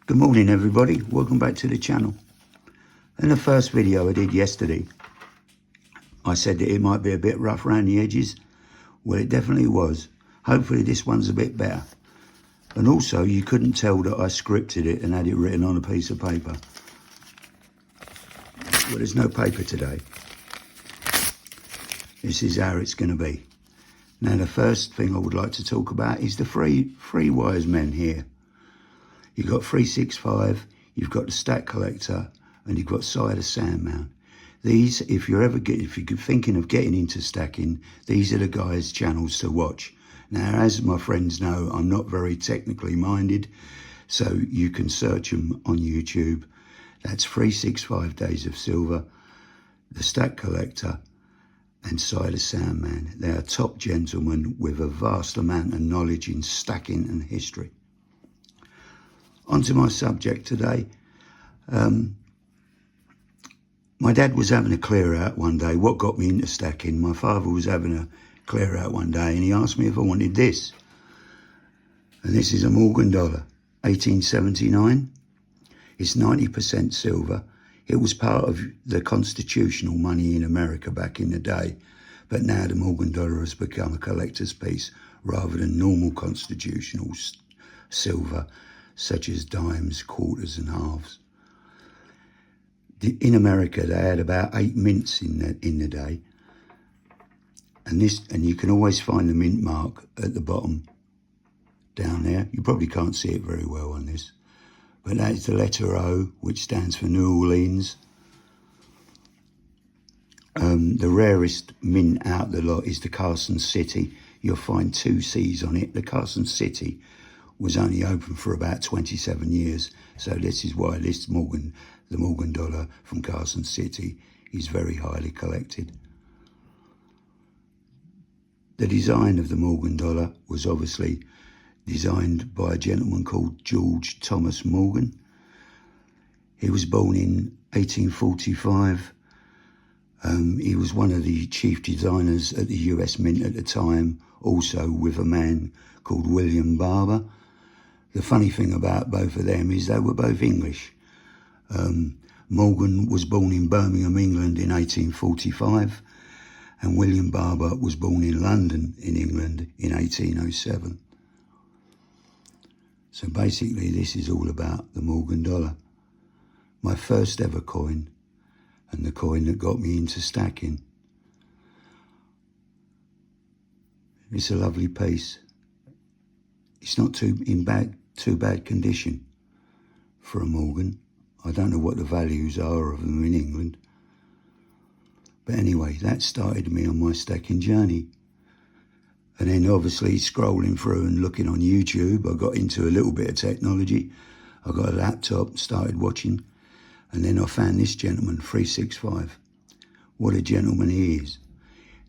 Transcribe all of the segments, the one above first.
Good morning everybody, welcome back to the channel. In the first video I did yesterday, I said that it might be a bit rough around the edges. Well, it definitely was. Hopefully this one's a bit better. And also you couldn't tell that I scripted it and had it written on a piece of paper. Well, there's no paper today. This is how it's going to be. Now the first thing I would like to talk about is the three wise men here. You've got 365, you've got the Stack Collector, and you've got Side of Sandman. These, if you're thinking of getting into stacking, these are the guys' channels to watch. Now, as my friends know, I'm not very technically minded, so you can search them on YouTube. That's 365 Days of Silver, the Stack Collector, and Side of Sandman. They are top gentlemen with a vast amount of knowledge in stacking and history. Onto my subject today. My dad was having a clear out one day. What got me into stacking? My father was having a clear out one day and he asked me if I wanted this. And this is a Morgan dollar, 1879. It's 90% silver. It was part of the constitutional money in America back in the day. But now the Morgan dollar has become a collector's piece rather than normal constitutional silver, such as dimes, quarters and halves. In America, they had about 8 mints in the day. And you can always find the mint mark at the bottom down there. You probably can't see it very well on this. But that is the letter O, which stands for New Orleans. The rarest mint out the lot is the Carson City. You'll find 2 C's on it. The Carson City was only open for about 27 years. So this is why the Morgan dollar from Carson City is very highly collected. The design of the Morgan dollar was obviously designed by a gentleman called George Thomas Morgan. He was born in 1845. He was one of the chief designers at the US Mint at the time, also with a man called William Barber. The funny thing about both of them is they were both English. Morgan was born in Birmingham, England in 1845, and William Barber was born in London, in England, in 1807. So basically this is all about the Morgan dollar. My first ever coin, and the coin that got me into stacking. It's a lovely piece. It's not too bad condition for a Morgan. I don't know what the values are of them in England. But anyway, that started me on my stacking journey. And then obviously scrolling through and looking on YouTube, I got into a little bit of technology. I got a laptop, started watching, and then I found this gentleman, 365. What a gentleman he is.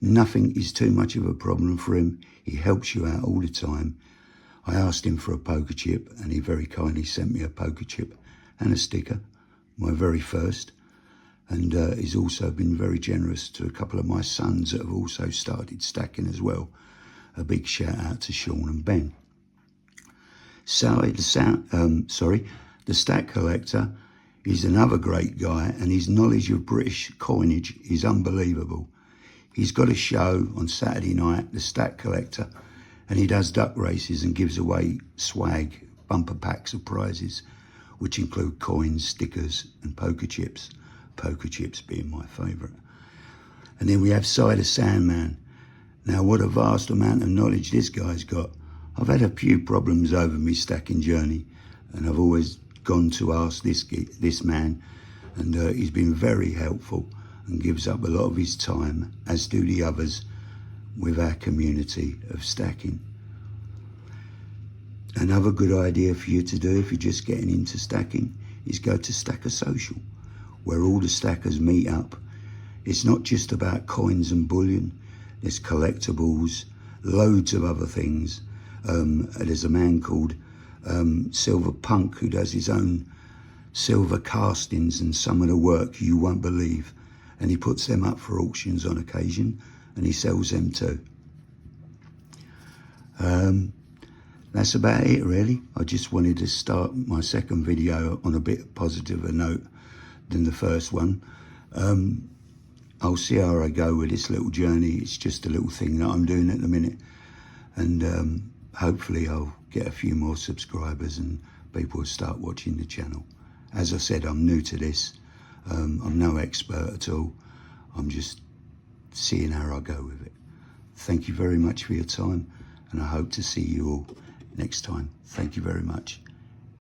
Nothing is too much of a problem for him. He helps you out all the time. I asked him for a poker chip and he very kindly sent me a poker chip and a sticker, my very first. And he's also been very generous to a couple of my sons that have also started stacking as well. A big shout out to Sean and Ben. The Stack Collector is another great guy, and his knowledge of British coinage is unbelievable. He's got a show on Saturday night, the Stack Collector, and he does duck races and gives away swag, bumper packs of prizes, which include coins, stickers and poker chips. Poker chips being my favourite. And then we have Side of Sandman. Now what a vast amount of knowledge this guy's got. I've had a few problems over my stacking journey, and I've always gone to ask this man, and he's been very helpful and gives up a lot of his time, as do the others, with our community of stacking. Another good idea for you to do if you're just getting into stacking is go to Stacker Social, where all the stackers meet up. It's not just about coins and bullion, there's collectibles, loads of other things. There's a man called Silver Punk who does his own silver castings and some of the work you won't believe, and he puts them up for auctions on occasion and he sells them too. that's about it really. I just wanted to start my second video on a bit positive a note than the first one. I'll see how I go with this little journey. It's just a little thing that I'm doing at the minute, and hopefully I'll get a few more subscribers and people will start watching the channel. As I said, I'm new to this. I'm no expert at all. I'm just seeing how I go with it. Thank you very much for your time, and I hope to see you all next time. Thank you very much.